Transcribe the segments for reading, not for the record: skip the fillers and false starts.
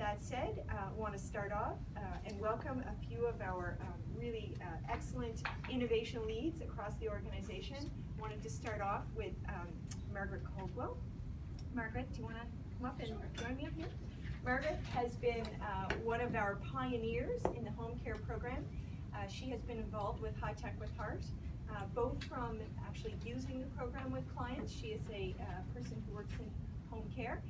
that said, I want to start off and welcome a few of our really excellent innovation leads across the organization. Wanted to start off with Margaret Caldwell. Margaret, do you want to come up and join me up here? Margaret has been one of our pioneers in the home care program. She has been involved with High Tech with Heart, both from actually using the program with clients. She is a person who works in home care,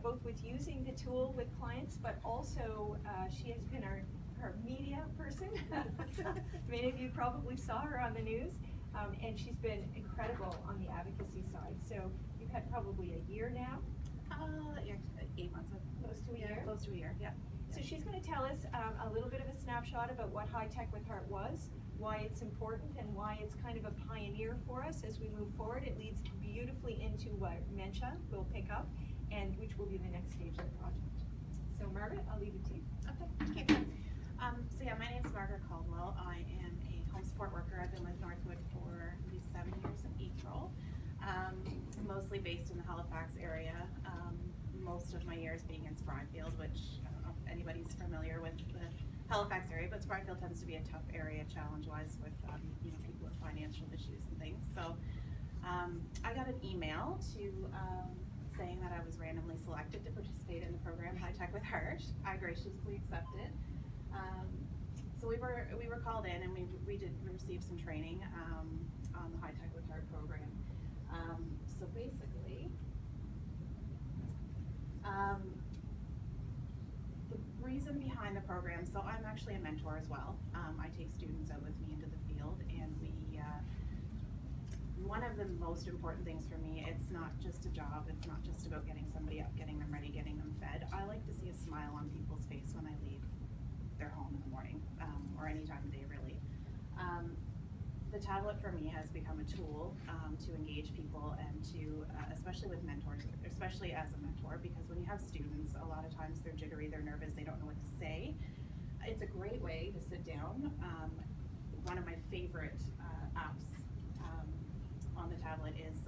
both with using the tool with clients, but also she has been our media person. Many of you probably saw her on the news, and she's been incredible on the advocacy side. So you've had probably a year now? Yeah, 8 months. Close to a year? Close to a year, yeah. So she's going to tell us a little bit of a snapshot about what High Tech with Heart was, why it's important, and why it's kind of a pioneer for us as we move forward. It leads beautifully into what Mencha will pick up, and which will be the next stage of the project. So Margaret, I'll leave it to you. Okay, thank you. So yeah, my name is Margaret Caldwell. I am a home support worker. I've been with Northwood for maybe 7 years in April, mostly based in the Halifax area. Most of my years being in Springfield, which I don't know if anybody's familiar with the Halifax area, but Springfield tends to be a tough area challenge-wise with people with financial issues and things. So I got an email saying that I was randomly selected to participate in the program High Tech with Heart. I graciously accepted. So we were called in, and we did receive some training on the High Tech with Heart program. So basically, the reason behind the program, so I'm actually a mentor as well. I take students out with me into the field, and one of the most important things for me, it's not just a job, it's not just about getting somebody up, getting them ready, getting them fed. I like to see a smile on people's face when I leave their home in the morning, or any time of day really. The tablet for me has become a tool to engage people and to, especially with mentors, especially as a mentor, because when you have students, a lot of times they're jittery, they're nervous, they don't know what to say. It's a great way to sit down. One of my favorite apps on the tablet is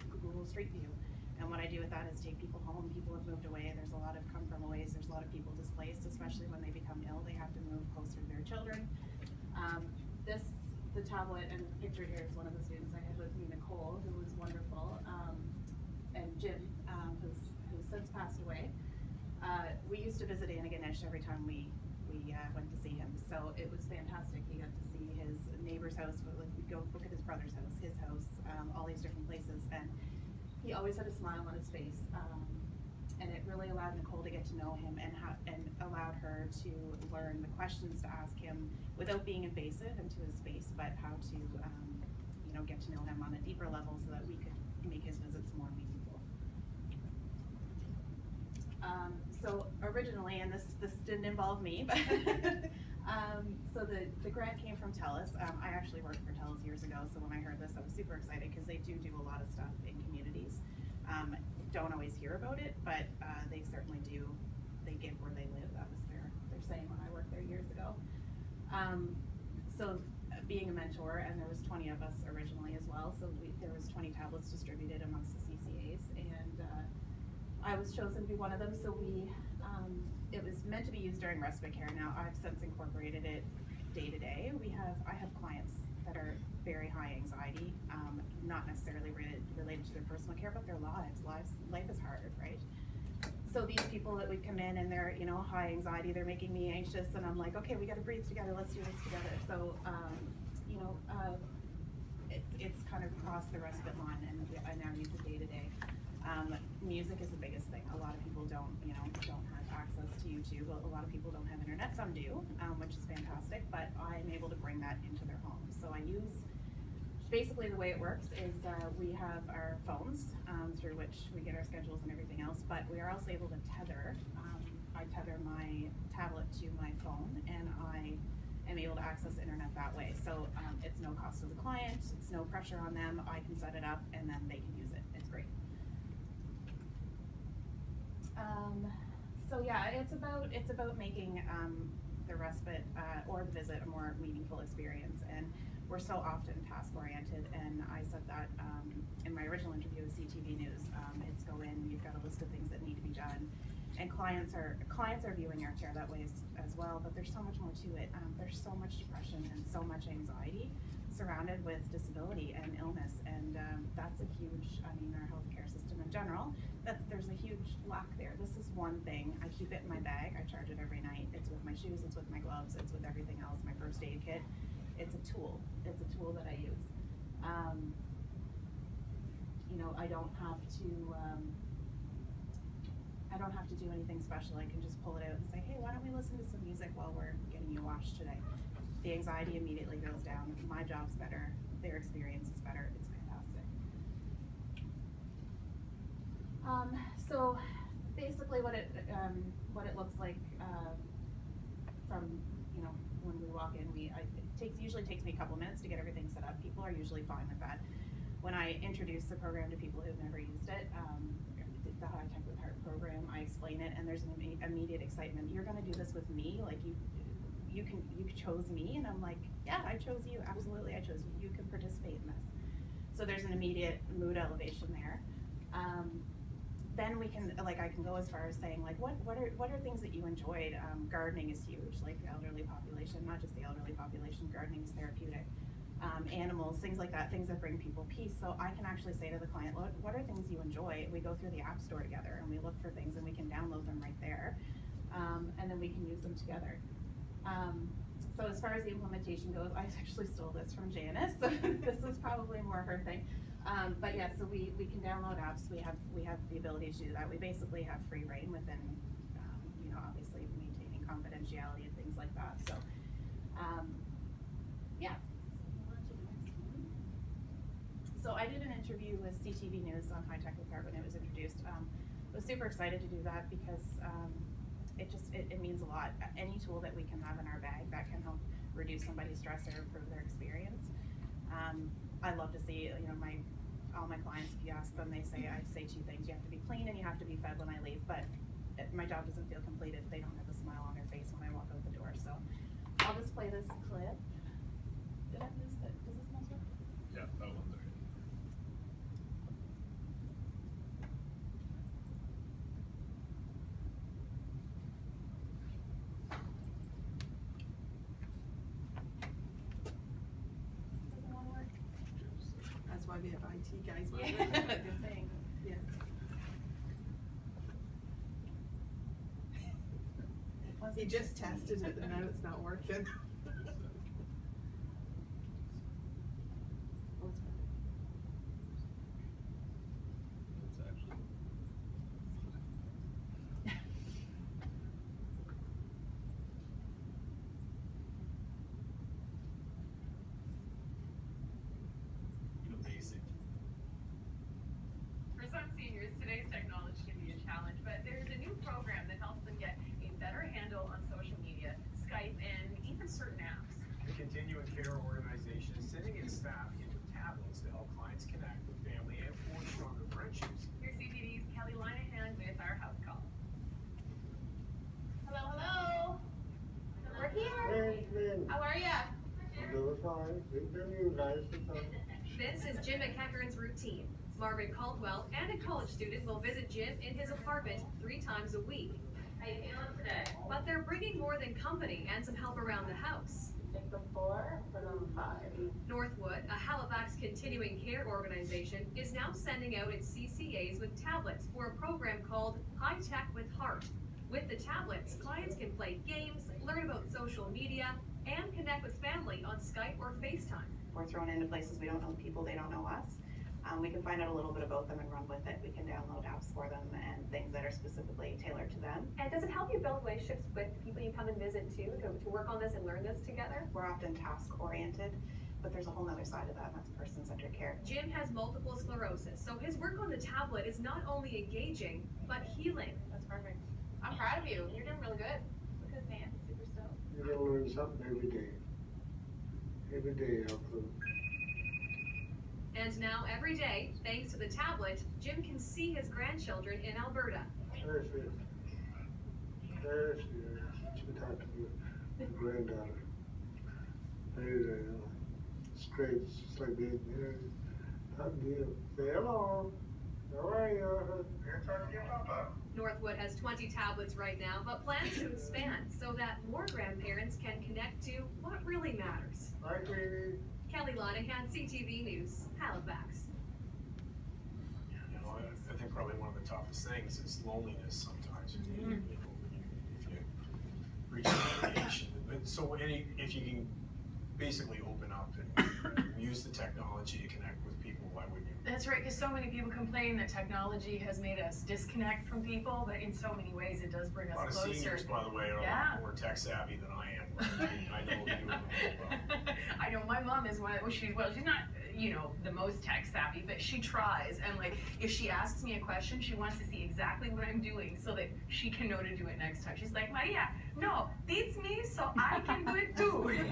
Google Street View. And what I do with that is take people home. People have moved away. There's a lot of come from aways. There's a lot of people displaced, especially when they become ill. They have to move closer to their children. The tablet and the picture here is one of the students I had with me, Nicole, who was wonderful, and Jim, who's since passed away. We used to visit Antigonish every time we went to see him, so it was fantastic. He got to see his neighbor's house, like we'd go look at his brother's house, his house, all these different places, and he always had a smile on his face. And it really allowed Nicole to get to know him and allowed her to learn the questions to ask him without being invasive into his space, but how to get to know him on a deeper level so that we could make his visits more meaningful. So originally, and this didn't involve me, but so the grant came from TELUS. I actually worked for TELUS years ago, so when I heard this, I was super excited because they do a lot of stuff in communities. Don't always hear about it, but they certainly do. They give where they live. That was their saying when I worked there years ago. So being a mentor, and there was 20 of us originally as well, so there was 20 tablets distributed amongst the CCAs, and I was chosen to be one of them. So it was meant to be used during respite care. Now I've since incorporated it day to day. I have clients that are very high anxiety, not necessarily related to their personal care, but their lives. Life is hard, right? So these people that would come in and they're, high anxiety, they're making me anxious, and I'm like, okay, we got to breathe together. Let's do this together. So, it's kind of crossed the respite line, and I now use it day to day. Music is the biggest thing. A lot of people don't have access to YouTube. A lot of people don't have internet. Some do, which is fantastic. But I'm able to bring that into their homes. So I use. Basically, the way it works is we have our phones through which we get our schedules and everything else, but we are also able to tether. I tether my tablet to my phone, and I am able to access internet that way. So it's no cost to the client, it's no pressure on them. I can set it up, and then they can use it. It's great. So yeah, it's about making the respite or the visit a more meaningful experience. And we're so often task-oriented, and I said that in my original interview with CTV News. It's go in, you've got a list of things that need to be done, And clients are viewing our care that way as well, but there's so much more to it. There's so much depression and so much anxiety surrounded with disability and illness, and that's a huge, I mean, our healthcare system in general, that there's a huge lack there. This is one thing, I keep it in my bag, I charge it every night, it's with my shoes, it's with my gloves, it's with everything else, my first aid kit. It's a tool that I use. You know, I don't have to do anything special. I can just pull it out and say, hey, why don't we listen to some music while we're getting you washed today? The anxiety immediately goes down. My job's better. Their experience is better. It's fantastic. So basically what it looks like from, you know, when we walk in, usually takes me a couple minutes to get everything set up. People are usually fine with that. When I introduce the program to people who've never used it, the High Tech with Heart program, I explain it, and there's an immediate excitement. You're going to do this with me, like you chose me, and I'm like, yeah, I chose you. Absolutely, I chose you. You can participate in this. So there's an immediate mood elevation there. Then we can, like, I can go as far as saying, like, what are things that you enjoyed? Gardening is huge, like the elderly population, not just the elderly population. Gardening is therapeutic. Animals, things like that, things that bring people peace. So I can actually say to the client, what are things you enjoy? We go through the app store together and we look for things, and we can download them right there, and then we can use them together. So as far as the implementation goes, I actually stole this from Janice, so this is probably more her thing. But yeah, so we can download apps. We have the ability to do that. We basically have free reign within, you know, obviously maintaining confidentiality and things like that. So yeah. So I did an interview with CTV News on High Tech with Heart when it was introduced. I was super excited to do that because it means a lot. Any tool that we can have in our bag that can help reduce somebody's stress or improve their experience. I love to see, you know, all my clients, if you ask them, I say two things. You have to be clean and you have to be fed when I leave, but my job doesn't feel completed if they don't have a smile on their face when I walk out the door. So I'll just play this clip. Did I lose it? Does this mouse work? Yeah, that one's okay. Doesn't want to work? That's why we have IT guys. Yeah, good thing. Yeah. He just tested it and now it's not working. It's actually. Amazing. For some seniors, today's technology can be a challenge, but there's a new program that helps them get a better handle on social media, Skype, and even certain apps. The continuing care organization is sending its staff into tablets to help clients connect with family and forge stronger friendships. Here's CTV's Kelly Linehan with our house call. Hello, hello. We're here. How are ya? Doing fine. We've been you guys for some. This is Jim McEachern's routine. Marvin Caldwell and a college student will visit Jim in his apartment 3 times a week. How you feeling today? But they're bringing more than company and some help around the house. Take the 4, put on 5. Northwood, a Halifax continuing care organization, is now sending out its CCAs with tablets for a program called High Tech with Heart. With the tablets, clients can play games, learn about social media, and connect with family on Skype or FaceTime. We're thrown into places we don't know people, they don't know us. We can find out a little bit about them and run with it. We can download apps for them and things that are specifically tailored to them. And does it help you build relationships with the people you come and visit too, to work on this and learn this together? We're often task oriented, but there's a whole other side of that, and that's person-centered care. Jim has multiple sclerosis, so his work on the tablet is not only engaging, but healing. That's perfect. I'm proud of you. You're doing really good. Look at his man. Super stoked. You're gonna learn something every day. Every day I'll prove. And now every day, thanks to the tablet, Jim can see his grandchildren in Alberta. There she is. There she is. She talked to your granddaughter. There you go. Straight, just like being here. Talk to you. Say hello. How are you? It's hard to get Papa. Northwood has 20 tablets right now, but plans to expand so that more grandparents can connect to what really matters. Hi, Queenie. Kelly Lonahan, CTV News, Halifax. You know, I think probably one of the toughest things is loneliness sometimes. You know, if you reach that age. But so if you can basically open up and use the technology to connect with people, why wouldn't you? That's right, because so many people complain that technology has made us disconnect from people, but in so many ways it does bring A us lot of closer. seniors, by the way, are a Yeah. lot more tech savvy than I am. I know what you're doing well. I know my mom is she's not, the most tech savvy, but she tries. And like, if she asks me a question, she wants to see exactly what I'm doing so that she can know to do it next time. She's like, Maria, no, teach me so I can do it too. Pretty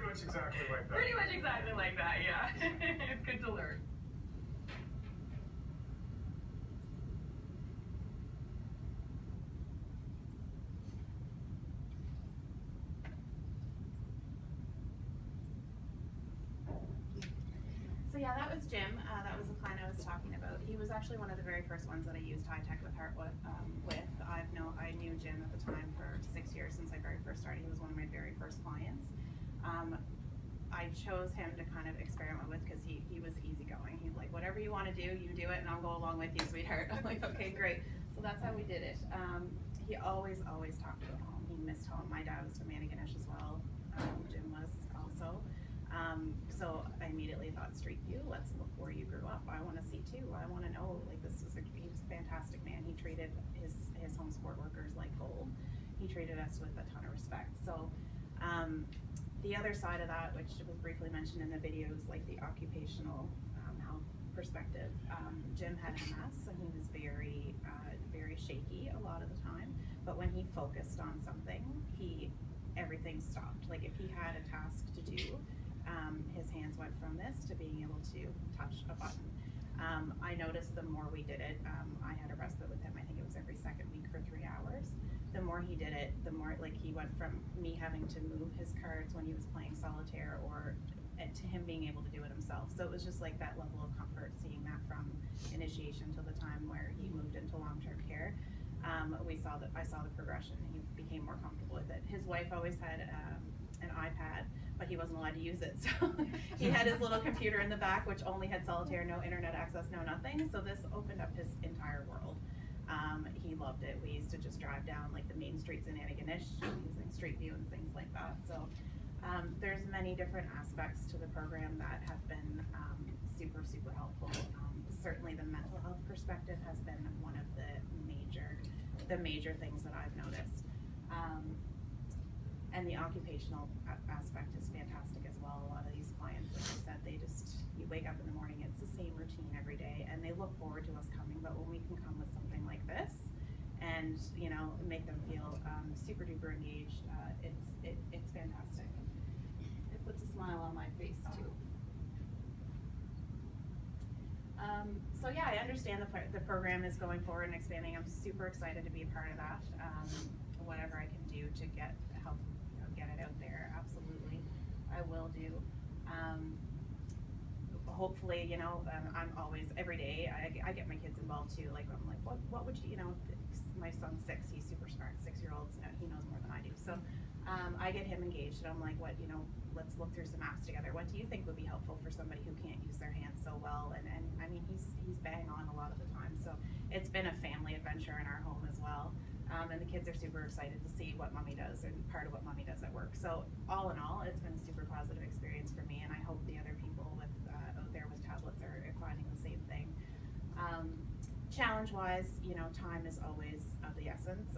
much exactly like that. Pretty much exactly like that, yeah. It's good to learn. So yeah, that was Jim. That was the client I was talking about. He was actually one of the very first ones that I used High Tech with Heart with. I knew Jim at the time for 6 years since I very first started. He was one of my very first clients. I chose him to kind of experiment with because he was easygoing. He's like, whatever you want to do, you do it, and I'll go along with you, sweetheart. I'm like, okay, great. So that's how we did it. He always talked about home. He missed home. My dad was from Antigonish as well. Jim was also. So I immediately thought, Street View, let's look where you grew up. I want to see too. I want to know, like, he was a fantastic man. He treated his home support workers like gold. He treated us with a ton of respect. So the other side of that, which was briefly mentioned in the video, is like the occupational health perspective. Jim had MS and he was very shaky a lot of the time. But when he focused on something, everything stopped. Like if he had a task to do, his hands went from this to being able to touch a button. I noticed the more we did it, I had a respite with him, I think it was every second week for 3 hours. The more he did it, the more like he went from me having to move his cards when he was playing solitaire to him being able to do it himself. So it was just like that level of comfort, seeing that from initiation to the time where he moved into long-term care. I saw the progression. He became more comfortable with it. His wife always had an iPad, but he wasn't allowed to use it. So he had his little computer in the back, which only had solitaire, no internet access, no nothing. So this opened up his entire world. He loved it. We used to just drive down like the main streets in Antigonish using Street View and things like that. So there's many different aspects to the program that have been super helpful. Certainly the mental health perspective has been one of the major things that I've noticed. And the occupational aspect is fantastic as well. A lot of these clients, like I said, you wake up in the morning, it's the same routine every day, and they look forward to us coming. But when we can come with something like this and make them feel super duper engaged, it's fantastic. It puts a smile on my face too. So yeah, I understand the program is going forward and expanding. I'm super excited to be a part of that. Whatever I can do to help get it out there, absolutely, I will do. Hopefully, I'm always, every day, I get my kids involved too. Like, I'm like, what would you, my son's 6, he's super smart, 6-year-olds, he knows more than I do. So I get him engaged and I'm like, let's look through some apps together. What do you think would be helpful for somebody who can't use their hands so well? And I mean, he's bang on a lot of the time. So it's been a family adventure in our home as well. And the kids are super excited to see what mommy does and part of what mommy does at work. So all in all, it's been a super positive experience for me, and I hope the other people out there with tablets are finding the same thing. Challenge-wise, time is always of the essence.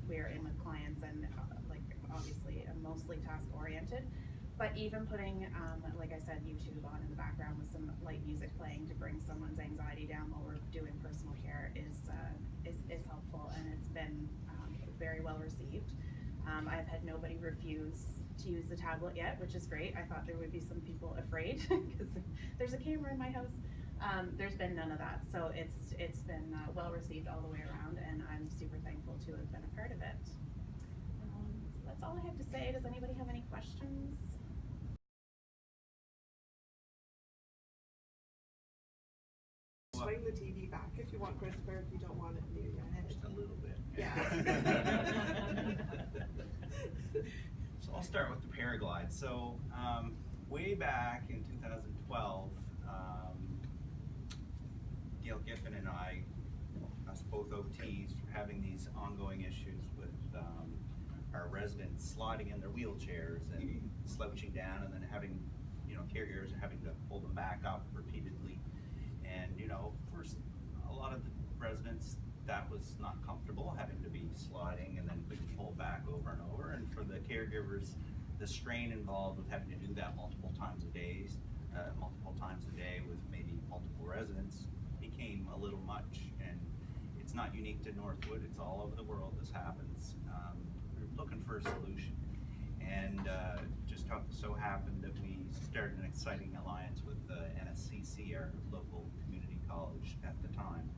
We are in with clients and obviously mostly task-oriented. But even putting, like I said, YouTube on in the background with some light music playing to bring someone's anxiety down while we're doing personal care is helpful, and it's been very well received. I've had nobody refuse to use the tablet yet, which is great. I thought there would be some people afraid because there's a camera in my house. There's been none of that, so it's been well received all the way around, and I'm super thankful to have been a part of it. So that's all I have to say. Does anybody have any questions? the TV back if you want, Christopher, if you don't want it near your head. Just a little bit. Yeah. So I'll start with the paraglide. So way back in 2012, Gail Giffen and I, us both OTs, were having these ongoing issues with our residents sliding in their wheelchairs and slouching down, and then having, caregivers having to pull them back up repeatedly. And for a lot of the residents, that was not comfortable, having to be sliding and then being pulled back over and over. And for the caregivers, the strain involved with having to do that multiple times a day with maybe multiple residents became a little much. And it's not unique to Northwood, it's all over the world this happens. We're looking for a solution. And just so happened that we started an exciting alliance with NSCC, our local community college at the time.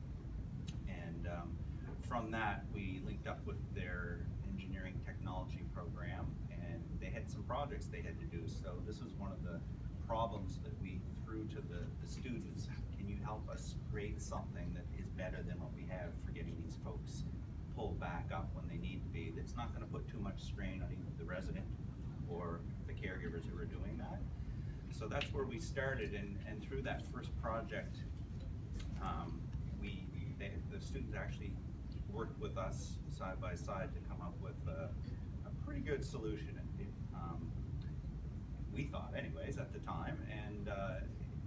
And from that, we linked up with their engineering technology program, and they had some projects they had to do. So this was one of the problems that we threw to the students. Can you help us create something that is better than what we have for getting these folks pulled back up when they need to be, that's not going to put too much strain on either the resident or the caregivers who are doing that. So that's where we started, and through that first project, the students actually worked with us side by side to come up with a pretty good solution. We thought, anyways, at the time, and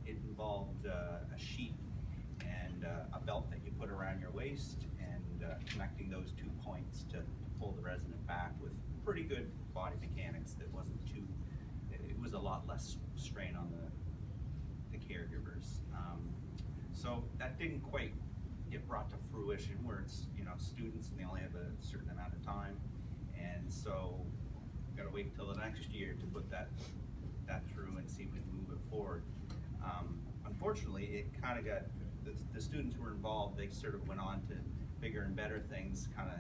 it involved a sheet and a belt that you put around your waist, and connecting those 2 points to pull the resident back with pretty good body mechanics. That wasn't too, it was a lot less strain on the caregivers. So that didn't quite get brought to fruition, where it's students and they only have a certain amount of time, and so got to wait till the next year to put that through and see if we can move it forward. Unfortunately, it kind of got, the students who were involved, they sort of went on to bigger and better things, kind of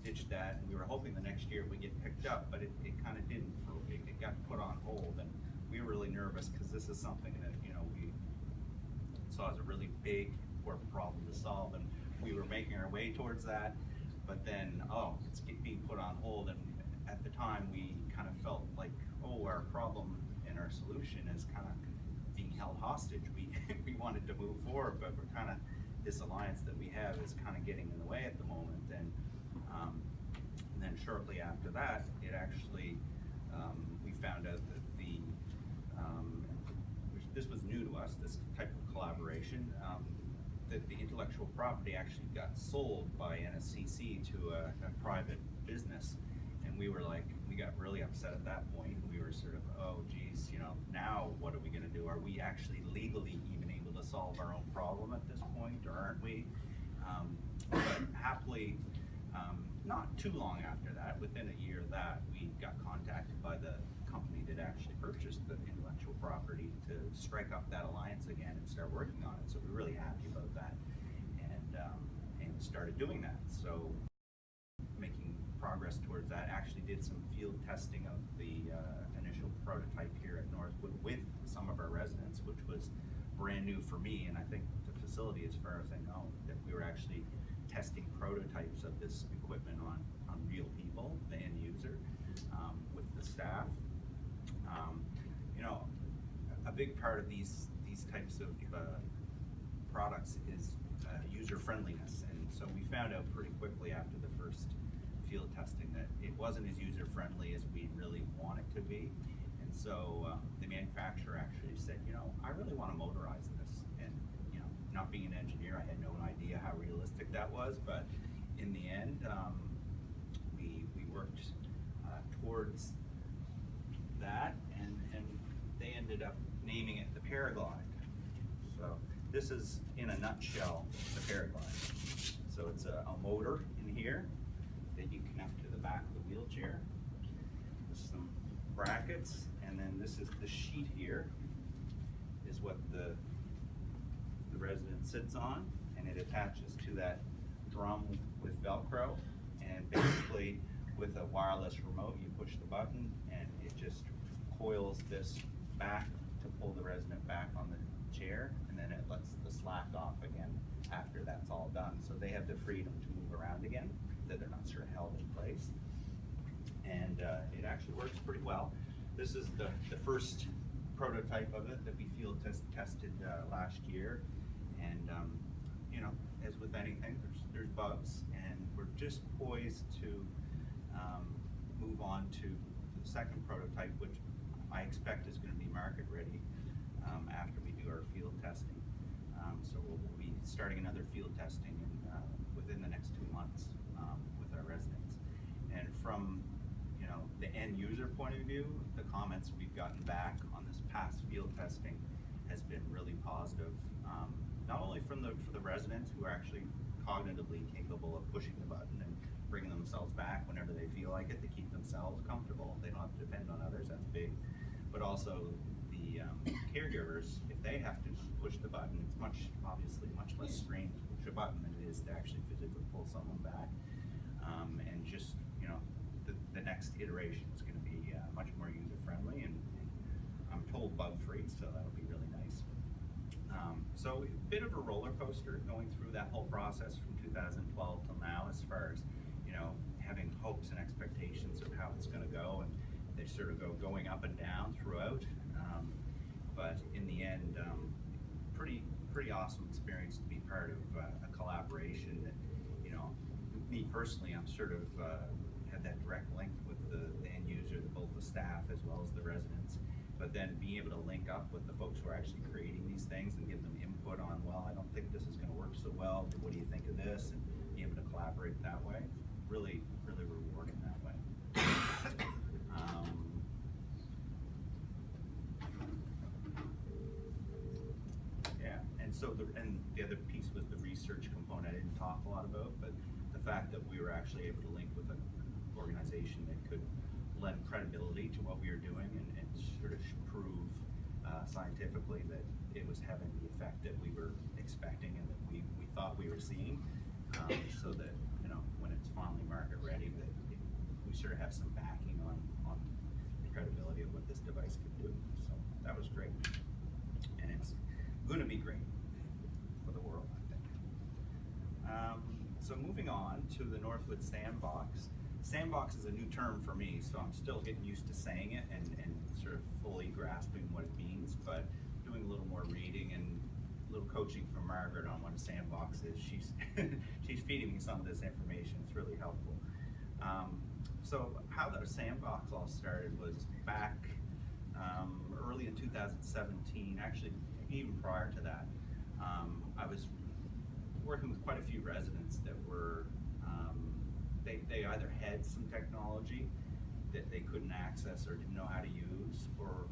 ditched that, and we were hoping the next year it would get picked up, but it kind of didn't. It got put on hold, and we were really nervous because this is something that we saw as a really big, important problem to solve, and we were making our way towards that, but then, it's being put on hold. And at the time, we kind of felt like, our problem and our solution is kind of being held hostage. We wanted to move forward, but we're kind of, this alliance that we have is kind of getting in the way at the moment. And then shortly after that, it actually, we found out that this was new to us, this type of collaboration, that the intellectual property actually got sold by NSCC to a private business. And we were like, we got really upset at that point. We were sort of, geez, now what are we gonna do? Are we actually legally even able to solve our own problem at this point, or aren't we? But happily, not too long after that, within a year of that, we got contacted by the company that actually purchased the intellectual property to strike up that alliance again and start working on it. So we're really happy about that, and started doing that. So making progress towards that, actually did some field testing of the initial prototype here at Northwood with some of our residents, which was brand new for me, and I think the facility, as far as I know, that we were actually testing prototypes of this equipment on real people, the end user, with the staff. A big part of these types of products is user friendliness, and so we found out pretty quickly after the first field testing that it wasn't as user friendly as we really want it to be. And so the manufacturer actually said, I really want to motorize this. And not being an engineer, I had no idea how realistic that was, but in the end, we worked towards that, and they ended up naming it the Paraglide. So this is, in a nutshell, the Paraglide. So it's a motor in here that you connect to the back of the wheelchair with some brackets, and then this is the sheet here, is what the resident sits on, and it attaches to that drum with Velcro, and basically with a wireless remote you push the button and it just coils this back to pull the resident back on the chair, and then it lets the slack off again after that's all done. So they have the freedom to move around again, that they're not sort of held in place. And it actually works pretty well. This is the first prototype of it that we field tested last year. And you know, as with anything, there's bugs, and we're just poised to move on to the second prototype, which I expect is going to be market ready after we do our field testing. So we'll be starting another field testing within the next 2 months with our residents. And from the end user point of view, the comments we've gotten back on this past field testing has been really positive. Not only for the residents who are actually cognitively capable of pushing the button and bringing themselves back whenever they feel like it to keep themselves comfortable, they don't have to depend on others, that's big. But also the caregivers, if they have to push the button, it's obviously much less strain to push a button than it is to actually physically pull someone back. And just, the next iteration is going to be much more user-friendly, and I'm told bug-free, so that'll be really nice. So a bit of a roller coaster going through that whole process from 2012 till now, as far as, having hopes and expectations of how it's going to go, and they sort of going up and down throughout. But in the end, pretty awesome experience to be part of a collaboration that, me personally, I'm sort of had that direct link with the end user, both the staff as well as the residents. But then being able to link up with the folks who are actually creating these things and give them input on, well, I don't think this is going to work so well, but what do you think of this? And be able to collaborate that way, really, really rewarding that way. Yeah, and so the other piece was the research component I didn't talk a lot about, but the fact that we were actually able to link with an organization that could lend credibility to what we were doing and sort of prove scientifically that it was having the effect that we were expecting and that we thought we were seeing, so that when it's finally market ready, that we sort of have some backing on the credibility of what this device could do. So that was great, and it's going to be great for the world, I think. So moving on to the Northwood Sandbox. Sandbox is a new term for me, so I'm still getting used to saying it and sort of fully grasping what it means, but doing a little more reading and a little coaching from Margaret on what a sandbox is. She's she's feeding me some of this information. It's really helpful. So how the sandbox all started was back early in 2017, actually even prior to that. I was working with quite a few residents that were they either had some technology that they couldn't access or didn't know how to use, or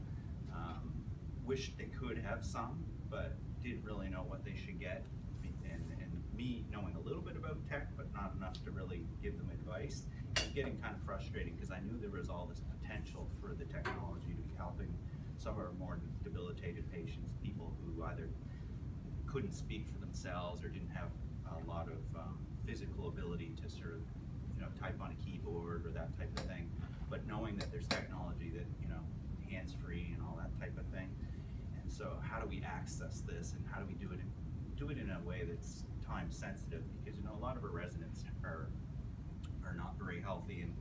wished they could have some, but didn't really know what they should get. And me knowing a little bit about tech, but not enough to really give them advice, it was getting kind of frustrating because I knew there was all this potential for the technology to be helping some of our more debilitated patients, people who either couldn't speak for themselves or didn't have a lot of physical ability to sort of type on a keyboard or that type of thing, but knowing that there's technology that hands-free and all that type of thing. And so how do we access this, and how do we do it in a way that's time sensitive? Because a lot of our residents are not very healthy, and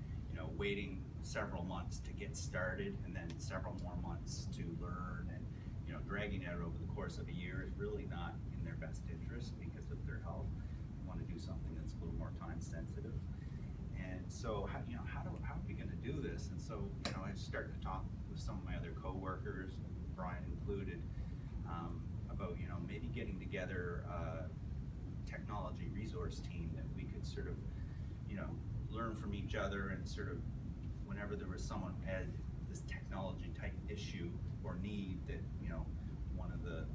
waiting several months to get started and then several more months to learn, and dragging it out over the course of a year is really not in their best interest because of their health. We want to do something that's a little more time sensitive. And so how are we going to do this? And so I started to talk with some of my other coworkers, Brian included, about maybe getting together a technology resource team that we could sort of learn from each other, and sort of whenever there was someone who had this technology type issue or need, that one of the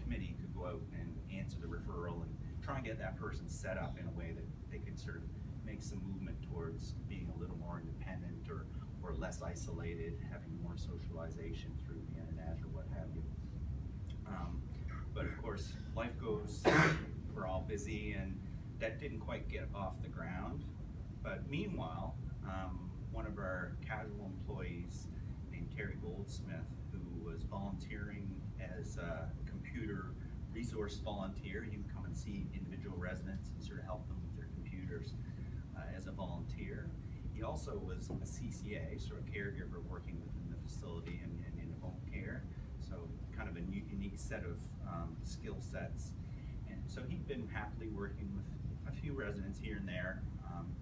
committee could go out and answer the referral and try and get that person set up in a way that they could sort of make some movement towards being a little more independent or less isolated, having more socialization through the internet or what have you. But of course, life goes, we're all busy, and that didn't quite get off the ground. But meanwhile, one of our casual employees named Terry Goldsmith, who was volunteering as a computer resource volunteer. You can come and see individual residents and sort of help them with their computers as a volunteer. He also was a CCA, so a caregiver working within the facility and in home care. So kind of a unique set of skill sets. And so he'd been happily working with a few residents here and there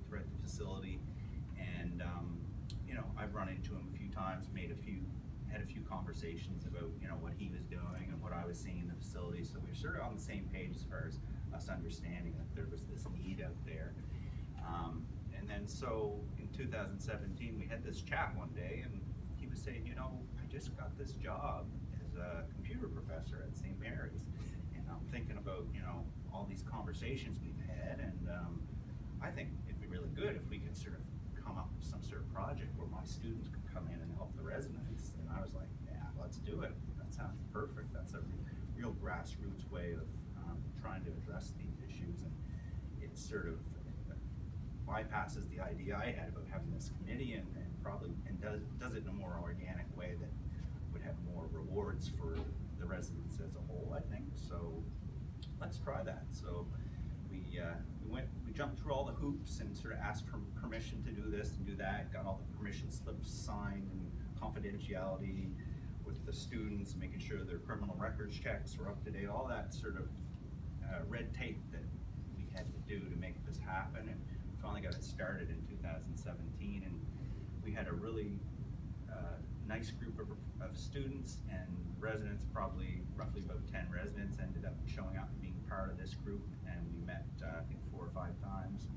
throughout the facility. And you know, I've run into him a few times, had a few conversations about, you know, what he was doing and what I was seeing in the facility. So we were sort of on the same page as far as us understanding that there was this need out there. And then so in 2017, we had this chat one day, and he was saying, you know, I just got this job as a computer professor at St. Mary's. And I'm thinking about, you know, all these conversations we've had, and I think it'd be really good if we could sort of come up with some sort of project where my students could come in and help the residents. And I was like, yeah, let's do it. That sounds perfect. That's a real grassroots way of trying to address these issues. And it sort of bypasses the idea I had about having this committee and does it in a more organic way that would have more rewards for the residents as a whole, I think. So let's try that. So we jumped through all the hoops and sort of asked for permission to do this and do that, got all the permission slips signed and confidentiality with the students, making sure their criminal records checks were up to date, all that sort of red tape that we had to do to make this happen. And finally got it started in 2017, and we had a really nice group of students and residents, probably roughly about 10 residents ended up showing up and being part of this group, and we met I think 4 or 5 times.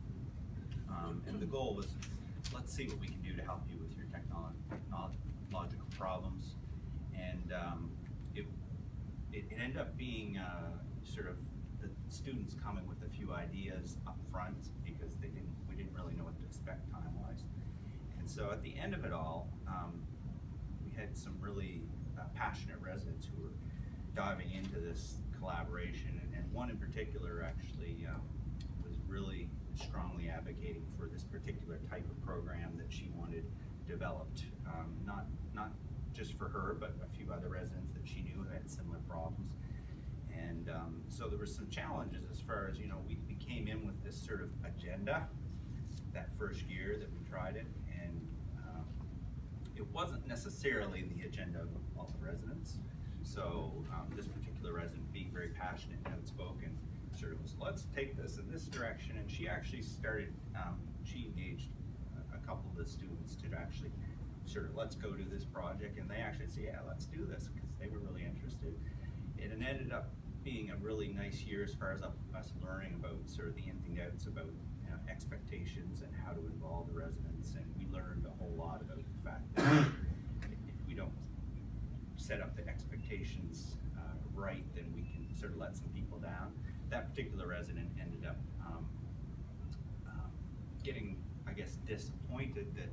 And the goal was, let's see what we can do to help you with your technological problems. And it ended up being sort of the students coming with a few ideas up front because we didn't really know what to expect time-wise. And so at the end of it all, we had some really passionate residents who were diving into this collaboration, and one in particular actually was really strongly advocating for this particular type of program that she wanted developed, not just for her, but a few other residents that she knew had similar problems. And so there were some challenges as far as, you know, we came in with this sort of agenda that first year that we tried it, and it wasn't necessarily the agenda of all the residents. So this particular resident, being very passionate and outspoken, sort of was, let's take this in this direction. And she actually started, she engaged a couple of the students to actually sort of, let's go do this project. And they actually said, yeah, let's do this, because they were really interested. And it ended up being a really nice year as far as us learning about sort of the ins and outs about, you know, expectations and how to involve the residents. And we learned a whole lot about the fact that if we don't set up the expectations right, then we can sort of let some people down. That particular resident ended up getting, I guess, disappointed that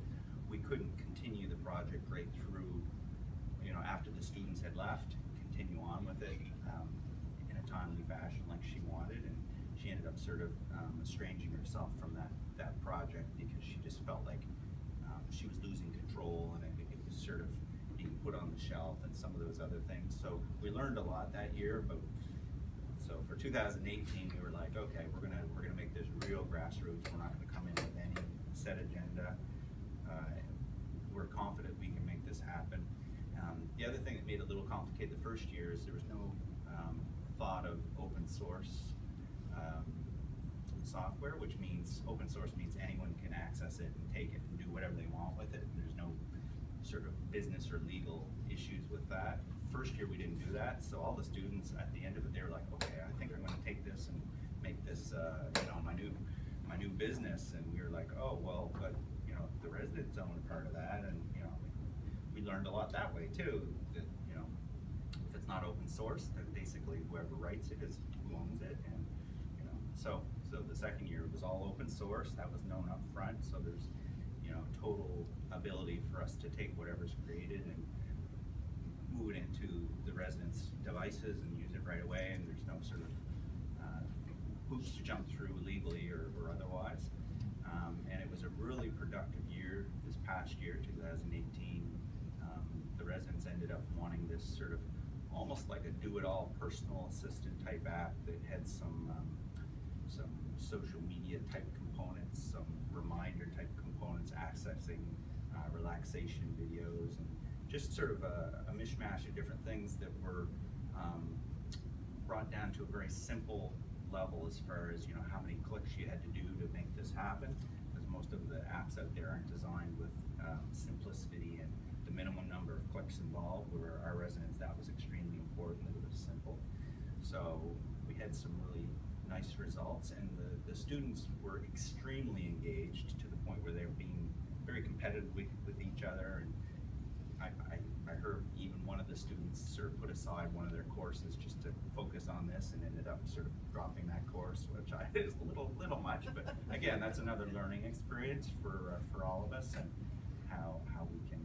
we couldn't continue the project right through, you know, after the students had left, continue on with it in a timely fashion like she wanted. And she ended up sort of estranging herself from that project because she just felt like she was losing control, and it was sort of being put on the shelf and some of those other things. So we learned a lot that year, but so for 2018 we were like, okay, we're gonna make this real grassroots. We're not gonna come in with any set agenda. We're confident we can make this happen. The other thing that made it a little complicated the first year is there was no thought of open source software, which means open source means anyone can access it and take it and do whatever they want with it. And there's no sort of business or legal issues with that. First year we didn't do that, so all the students at the end of it, they were like, okay, I think I'm going to take this and make this, you know, my new business. And we were like, oh well, but you know, the residents own a part of that, and you know, we learned a lot that way too. That, you know, if it's not open source, then basically whoever writes it is who owns it, and you know, so the second year was all open source. That was known up front, so there's, you know, total ability for us to take whatever's created and move it into the residents' devices and use it right away, and there's no sort of hoops to jump through legally or otherwise. And it was a really productive year this past year, 2018. The residents ended up wanting this sort of almost almost like a do-it-all personal assistant type app that had some social media type components, some reminder type components, accessing relaxation videos, and just sort of a mishmash of different things that were brought down to a very simple level as far as, you know, how many clicks you had to do to make this happen, because most of the apps out there aren't designed with simplicity and the minimum number of clicks involved. Where our residents, that was extremely important, that it was simple. So we had some really nice results, and the students were extremely engaged to the point where they were being very competitive with each other. And I heard even one of the students sort of put aside one of their courses just to focus on this, and ended up sort of dropping that course, which is a little much. But again, that's another learning experience for all of us, and how we can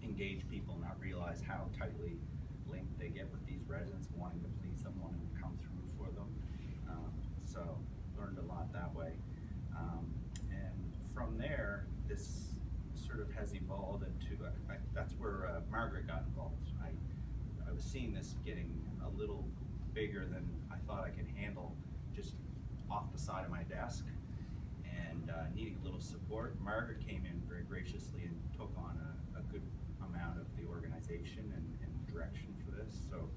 engage people, not realize how tightly linked they get with these residents, wanting to please them, wanting to come through for them. So learned a lot that way. And from there, this sort of has evolved into, that's where Margaret got involved. I was seeing this getting a little bigger than I thought I could handle, just off the side of my desk, and needing a little support. Margaret came in very graciously and took on a good amount of the organization and direction for this. So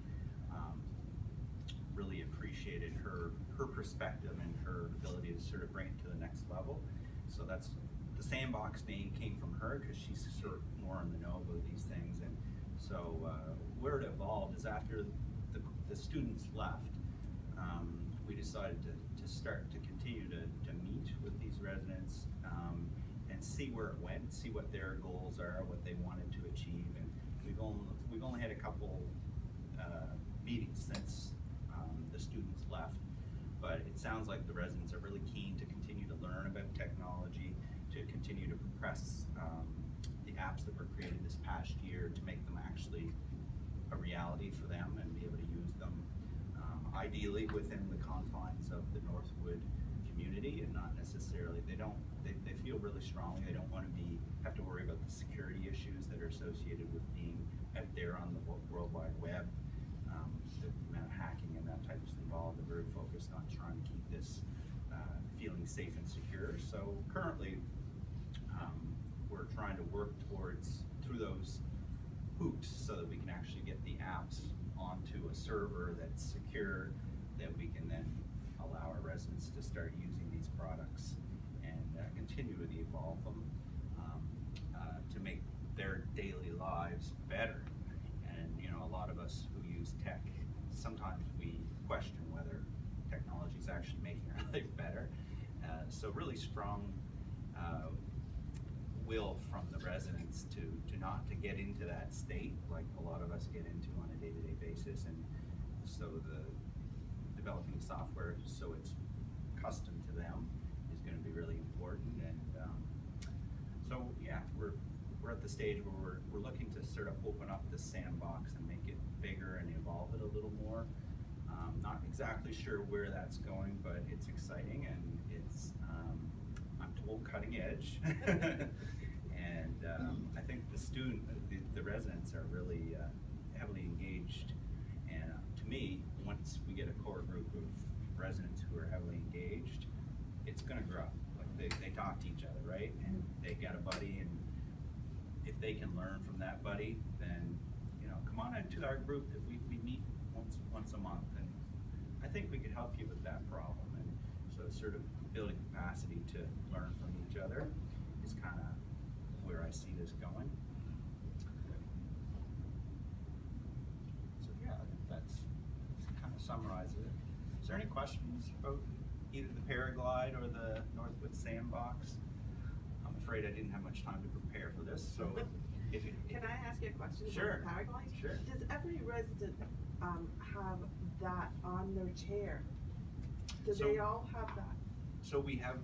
really appreciated her perspective and her ability to sort of bring it to the next level. So that's the Sandbox name came from her, because she's sort of more in the know about these things. And so where it evolved is after the students left, we decided to start to continue to meet with these residents and see where it went, see what their goals are, what they wanted to achieve. And we've only had a couple meetings since the students left, but it sounds like the residents are really keen to continue to learn about technology, to continue to press the apps that were created this past year to make them actually a reality for them and be able to use them ideally within the confines of the Northwood community, and not necessarily, they feel really strongly they don't want to have to worry about the security issues that are associated with being out there on the World Wide Web. The amount of hacking and that type is involved. They're very focused on trying to keep this feeling safe and secure. So currently, we're trying to work through those hoops so that we can actually get the apps onto a server that's secure, that we can then allow our residents to start using these products and continue to evolve them to make their daily lives better. And you know, a lot of us who use tech, sometimes we question whether technology is actually making our life better. So really strong will from the residents to not to get into that state like a lot of us get into on a day-to-day basis. And so the developing the software so it's custom to them is going to be really important. And so yeah, we're at the stage where we're looking to sort of open up the Sandbox and make it bigger and evolve it a little more. Not exactly sure where that's going, but it's exciting, and it's I'm told cutting edge. And I think the residents are really heavily engaged. And to me, once we get a core group of residents who are heavily engaged, it's going to grow. Like they talk to each other, right? And they got a buddy, and if they can learn from that buddy, then you know, come on into our group that we meet once a month, and I think we could help you with that problem. And so sort of building capacity to learn from each other is kind of where I see this going. So yeah, I think that's kind of summarizes it. Is there any questions about either the Paraglide or the Northwood Sandbox? I'm afraid I didn't have much time to prepare for this, so if you Can I ask you a question Sure. about the Paraglide? Sure. Does every resident have that on their chair? Do So- they all have that? So we have,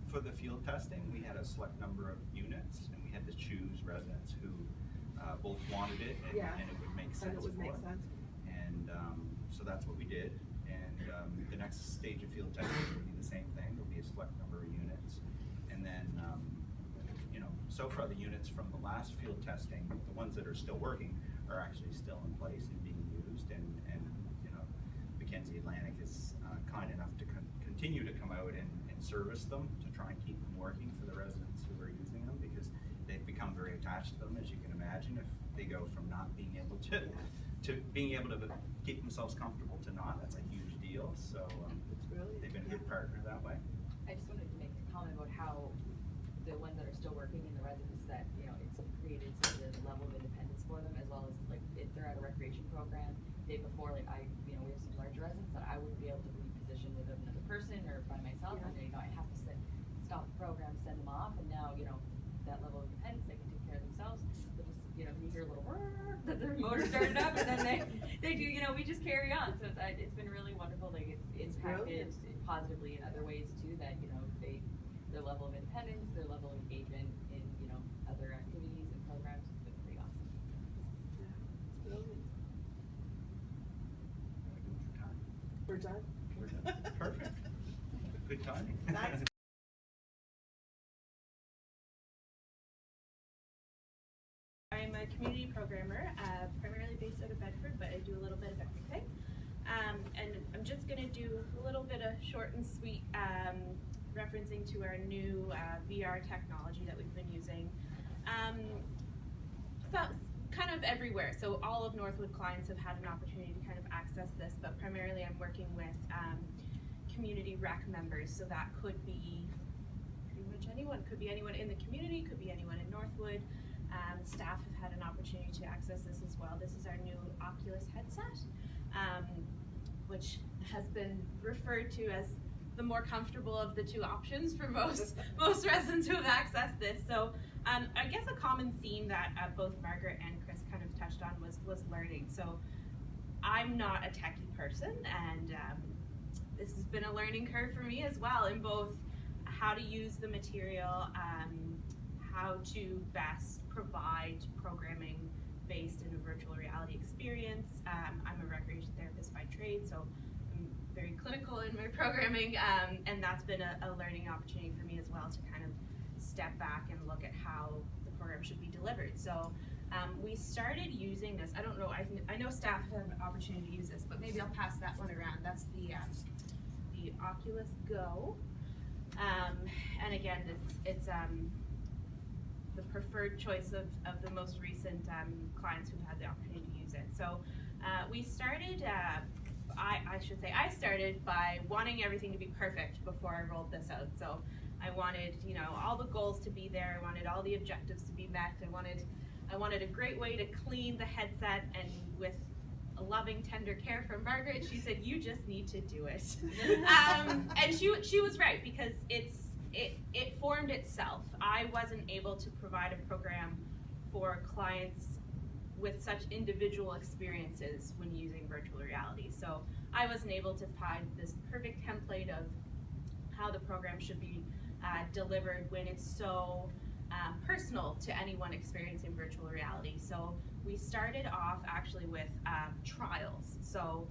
for the field testing, we had a select number of units, and we had to choose residents who both wanted it and, Yeah. and it would make sense And it would make for. sense? And so that's what we did. And the next stage of field testing will be the same thing. There'll be a select number of units. And then, you know, so far the units from the last field testing, the ones that are still working, are actually still in place and being used, and you know, Mackenzie Atlantic is kind enough to continue to come out and service them, to try and keep them working for the residents who are using them, because they've become very attached to them, as you can imagine. If they go from not being able to being able to keep themselves comfortable to not, that's a huge deal. So they've been a good partner that way. I just wanted to make a comment about how the ones that are still working in the residents, that, you know, it's created such a level of independence for them, as well as, like, if they're at a recreation program, day before, like, you know, we have some larger residents that I wouldn't be able to reposition with another person or by myself, and you know, I have to stop the program, send them off, and now, you know, that level of independence, they can take care of themselves. They'll just, you know, you hear a little that their motor started up, and then they do, you know, we just carry on. So it's been really wonderful. Like, it's impacted positively in other ways too, that, you know, their level of independence, their level of engagement in, you know, other activities and programs has been pretty awesome. Yeah, it's brilliant. We're done. We're done? Perfect. Good timing. That's I'm a community programmer, primarily based out of Bedford, but I do a little bit of everything. And I'm just going to do a little bit of short and sweet referencing to our new VR technology that we've been using. So kind of everywhere. So all of Northwood clients have had an opportunity to kind of access this, but primarily I'm working with community rec members. So that could be pretty much anyone. Could be anyone in the community, could be anyone in Northwood. Staff have had an opportunity to access this as well. This is our new Oculus headset, which has been referred to as the more comfortable of the two options for most residents who have accessed this. So I guess a common theme that both Margaret and Chris kind of touched on was learning. So I'm not a techie person, and this has been a learning curve for me as well, in both how to use the material, how to best provide programming based in a virtual reality experience. I'm a recreation therapist by trade, so I'm very clinical in my programming, and that's been a learning opportunity for me as well, to kind of step back and look at how the program should be delivered. So we started using this. I don't know, I know staff have had an opportunity to use this, but maybe I'll pass that one around. That's the Oculus Go. And again, it's the preferred choice of the most recent clients who've had the opportunity to use it. So we started, I started by wanting everything to be perfect before I rolled this out. So I wanted, you know, all the goals to be there. I wanted all the objectives to be met. I wanted a great way to clean the headset, and with a loving, tender care from Margaret, she said, "You just need to do it." And she was right, because it formed itself. I wasn't able to provide a program for clients with such individual experiences when using virtual reality. So I wasn't able to find this perfect template of how the program should be delivered when it's so personal to anyone experiencing virtual reality. So we started off actually with trials. So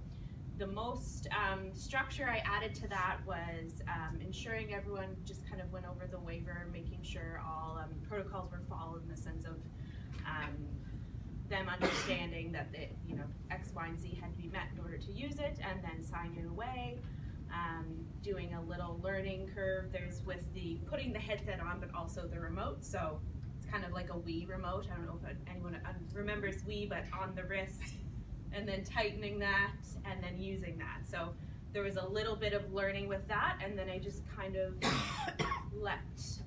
the most structure I added to that was ensuring everyone just kind of went over the waiver, making sure all protocols were followed, in the sense of them understanding that X, Y, and Z had to be met in order to use it, and then signing away. Doing a little learning curve. There's with the putting the headset on, but also the remote. So it's kind of like a Wii remote. I don't know if anyone remembers Wii, but on the wrist, and then tightening that, and then using that. So there was a little bit of learning with that, and then I just kind of let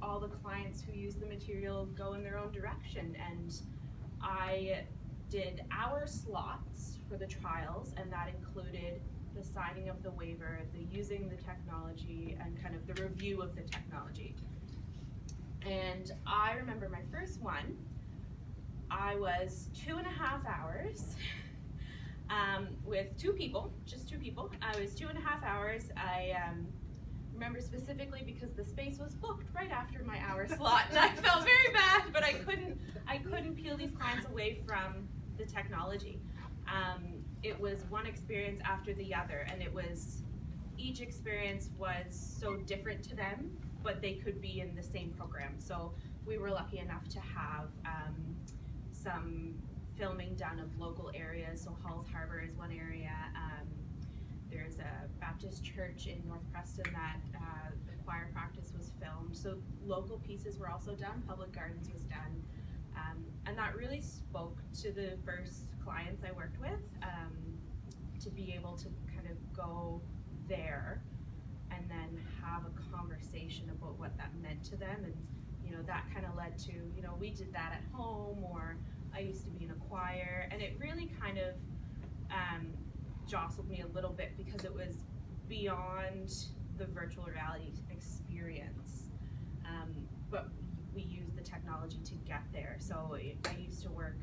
all the clients who use the material go in their own direction. And I did hour slots for the trials, and that included the signing of the waiver, the using the technology, and kind of the review of the technology. And I remember my first one, I was 2.5 hours with just two people. I was 2.5 hours. I remember specifically because the space was booked right after my hour slot, and I felt very bad, but I couldn't peel these clients away from the technology. It was one experience after the other, and each experience was so different to them, but they could be in the same program. So we were lucky enough to have some filming done of local areas. So Halls Harbor is one area. There's a Baptist church in North Preston that the choir practice was filmed. So local pieces were also done. Public Gardens was done. And that really spoke to the first clients I worked with, to be able to kind of go there and then have a conversation about what that meant to them. And, you know, that kind of led to, you know, we did that at home, or I used to be in a choir, and it really kind of jostled me a little bit because it was beyond the virtual reality experience. But we used the technology to get there. So I used to work,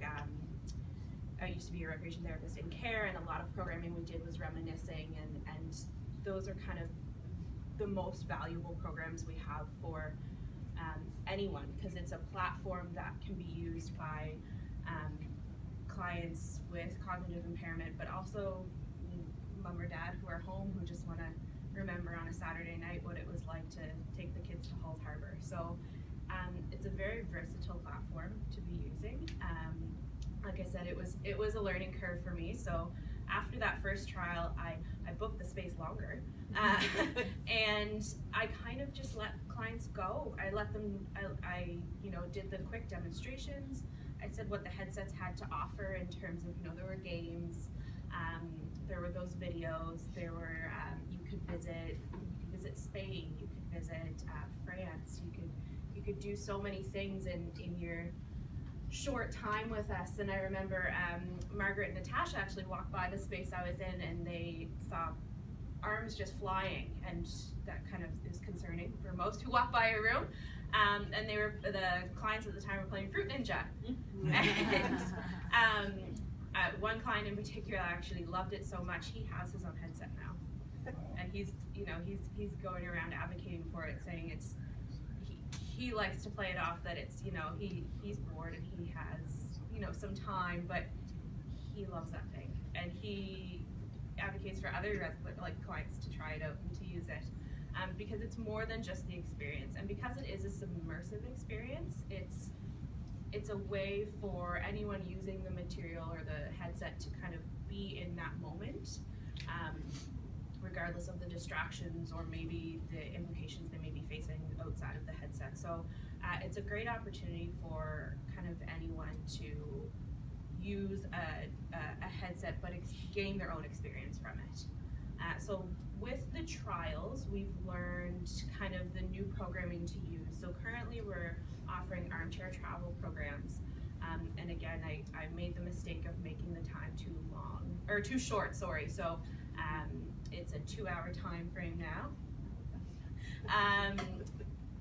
I used to be a recreation therapist in care, and a lot of programming we did was reminiscing, and those are kind of the most valuable programs we have for anyone, because it's a platform that can be used by clients with cognitive impairment, but also mom or dad who are home, who just want to remember on a Saturday night what it was like to take the kids to Halls Harbor. So it's a very versatile platform to be using. Like I said, it was a learning curve for me. So after that first trial, I booked the space longer, and I kind of just let clients go. I let them, I you know, did the quick demonstrations. I said what the headsets had to offer in terms of, you know, there were games, there were those videos, there were, you could visit Spain, you could visit France, you could do so many things in your short time with us. And I remember Margaret and Natasha actually walked by the space I was in, and they saw arms just flying, and that kind of is concerning for most who walk by a room. And they were, the clients at the time were playing Fruit Ninja. And one client in particular actually loved it so much, he has his own headset now. And he's, you know, he's going around advocating for it, saying it's, he likes to play it off that it's, you know, he's bored and he has, you know, some time, but he loves that thing. And he advocates for other clients to try it out and to use it. Because it's more than just the experience, and because it is a submersive experience, it's a way for anyone using the material or the headset to kind of be in that moment, regardless of the distractions or maybe the implications they may be facing outside of the headset. So it's a great opportunity for kind of anyone to use a headset but gain their own experience from it. So with the trials, we've learned kind of the new programming to use. So currently we're offering armchair travel programs. And again, I made the mistake of making the time too short, sorry. So it's a 2-hour time frame now.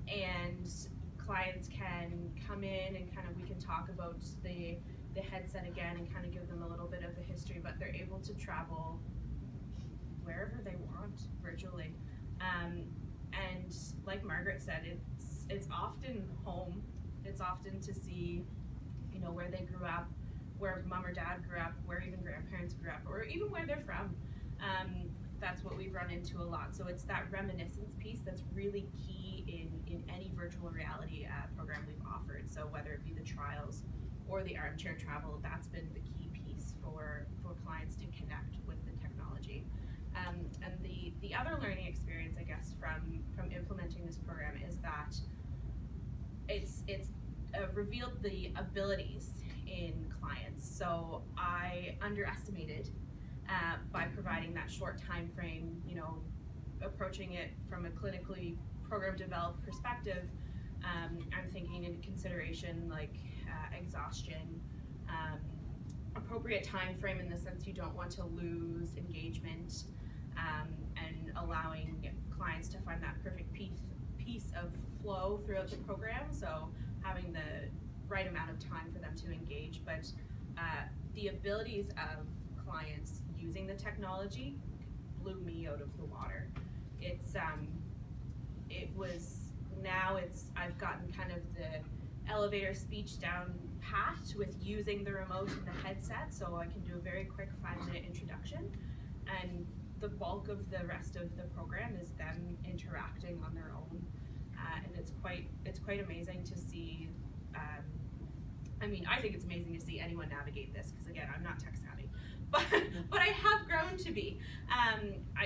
And clients can come in and kind of, we can talk about the headset again and kind of give them a little bit of the history, but they're able to travel wherever they want virtually. And like Margaret said, it's often home. It's often to see, you know, where they grew up, where mom or dad grew up, where even grandparents grew up, or even where they're from. That's what we've run into a lot. So it's that reminiscence piece that's really key in any virtual reality program we've offered. So whether it be the trials or the armchair travel, that's been the key piece for clients to connect with the technology. And the other learning experience, I guess, from implementing this program is that it's revealed the abilities in clients. So I underestimated by providing that short time frame, you know, approaching it from a clinically program developed perspective. I'm thinking in consideration like exhaustion, appropriate time frame in the sense you don't want to lose engagement, and allowing clients to find that perfect piece of flow throughout the program. So having the right amount of time for them to engage, but the abilities of clients using the technology blew me out of the water. I've gotten kind of the elevator speech down pat with using the remote and the headset, so I can do a very quick 5-minute introduction, and the bulk of the rest of the program is them interacting on their own, and it's quite amazing to see I mean, I think it's amazing to see anyone navigate this, because again, I'm not tech savvy, but I have grown to be.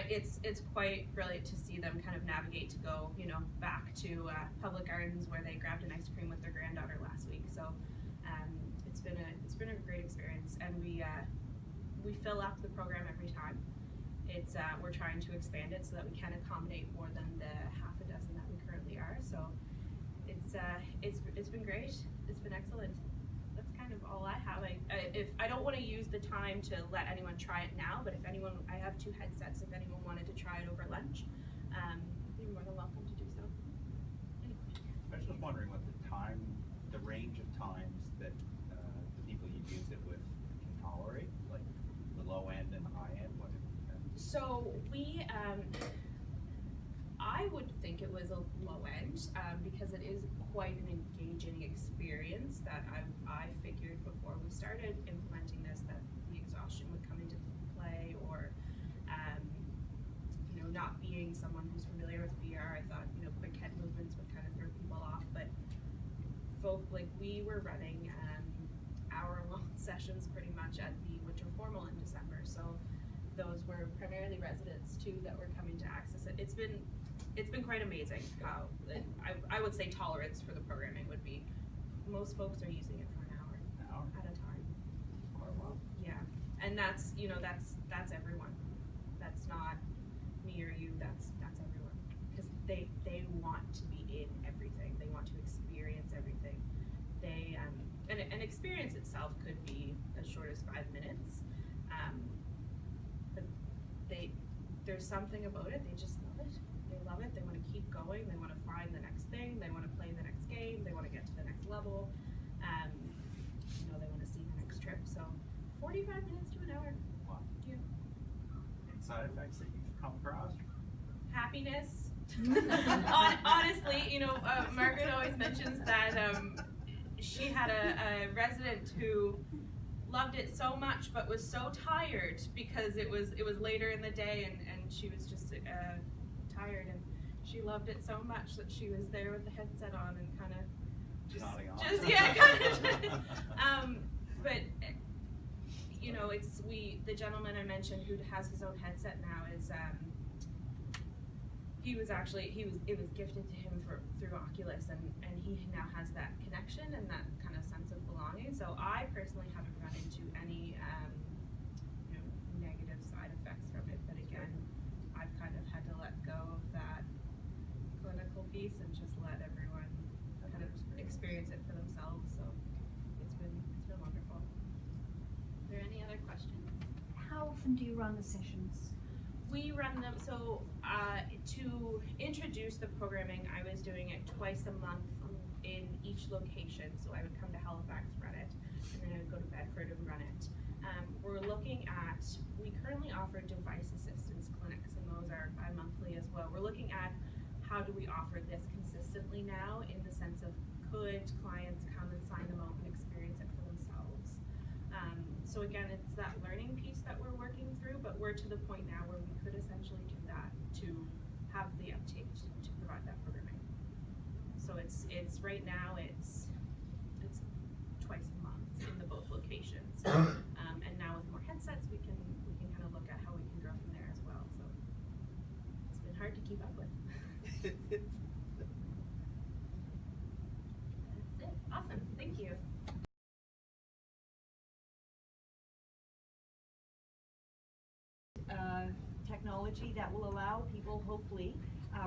It's quite brilliant to see them kind of navigate to go, you know, back to Public Gardens where they grabbed an ice cream with their granddaughter last week. So it's been a great experience, and we fill up the program every time. We're trying to expand it so that we can accommodate more than the half a dozen that we currently are. So it's been great. It's been excellent. That's kind of all I have. If I don't want to use the time to let anyone try it now, but if anyone, I have 2 headsets. If anyone wanted to try it over lunch, you're more than welcome to do so. Anyway. I was just wondering what the range of times that the people you use it with can tolerate, like the low end and the high end. So we, I would think it was a low end, because it is quite an engaging experience that I figured before we started implementing this that the exhaustion would come into play, or you know, not being someone who's familiar with VR, I thought, you know, quick head movements would kind of throw people off. But we were running hour-long sessions pretty much at the winter formal in December, so those were primarily residents too that were coming to access it. It's been quite amazing how, I would say tolerance for the programming would be, most folks are using it for an hour at a time. Yeah, and that's, you know, that's everyone. That's not me or you, that's everyone. Because they want to be in everything. They want to experience everything. And an experience itself could be as short as 5 minutes. But there's something about it, they just love it. They love it, they want to keep going, they want to find the next thing, they want to play the next game, they want to get to the next level. You know, they want to see the next trip. So 45 minutes to an hour. Wow. Yeah. And side effects that you've come across? Happiness. Honestly, you know, Margaret always mentions that she had a resident who loved it so much but was so tired because it was later in the day, and she was just tired, and she loved it so much that she was there with the headset on and kind of but you know, the gentleman I mentioned who has his own headset now is it was gifted to him through Oculus, and he now has that connection and that kind of sense of belonging. So I personally haven't run into any you know, negative side effects from it, but again, I've kind of had to let go of that clinical piece and just let everyone kind of experience it for themselves. So it's been wonderful. Are there any other questions? How often do you run the sessions? We run them, so to introduce the programming, I was doing it twice a month in each location. So I would come to Halifax, run it, and then I would go to Bedford and run it. We're looking at, we currently offer device assistance clinics, and those are bi-monthly as well. We're looking at how do we offer this consistently now, in the sense of, could clients come and sign them out and experience it for themselves? So again, it's that learning piece that we're working through, but we're to the point now where we could essentially do that to have the uptake to provide that programming. So it's right now it's twice a month in the both locations, and now with more headsets, we can kind of look at how we can grow from there as well. So it's been hard to keep up with. That's it. Awesome. Thank you. Technology that will allow people, hopefully,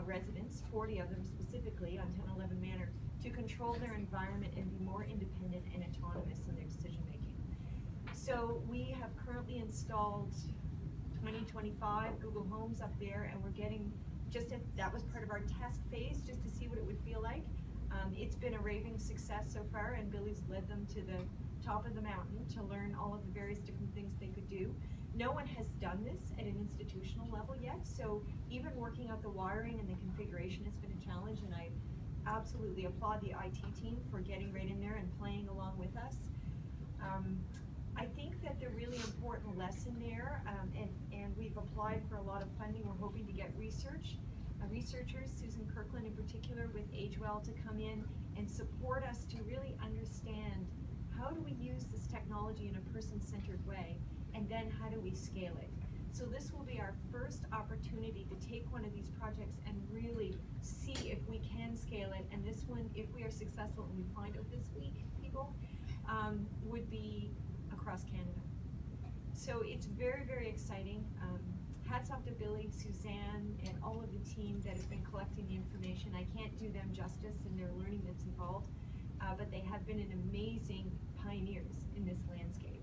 residents, 40 of them specifically on 1011 Manor, to control their environment and be more independent and autonomous in their decision making. So we have currently installed 2025 Google Homes up there, and we're getting, that was part of our test phase, just to see what it would feel like. It's been a raving success so far, and Billy's led them to the top of the mountain to learn all of the various different things they could do. No one has done this at an institutional level yet, so even working out the wiring and the configuration has been a challenge, and I absolutely applaud the IT team for getting right in there and playing along with us. I think that the really important lesson there, and we've applied for a lot of funding, we're hoping to get researchers, Susan Kirkland in particular with AgeWell, to come in and support us to really understand how do we use this technology in a person-centered way, and then how do we scale it? So this will be our first opportunity to take one of these projects and really see if we can scale it, and this one, if we are successful and we find out this week, people, would be across Canada. So it's very, very exciting. Hats off to Billy, Suzanne, and all of the team that has been collecting the information. I can't do them justice in their learning that's involved, but they have been an amazing pioneers in this landscape.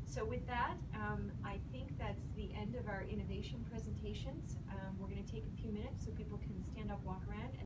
So with that, I think that's the end of our innovation presentations. We're going to take a few minutes so people can stand up, walk around.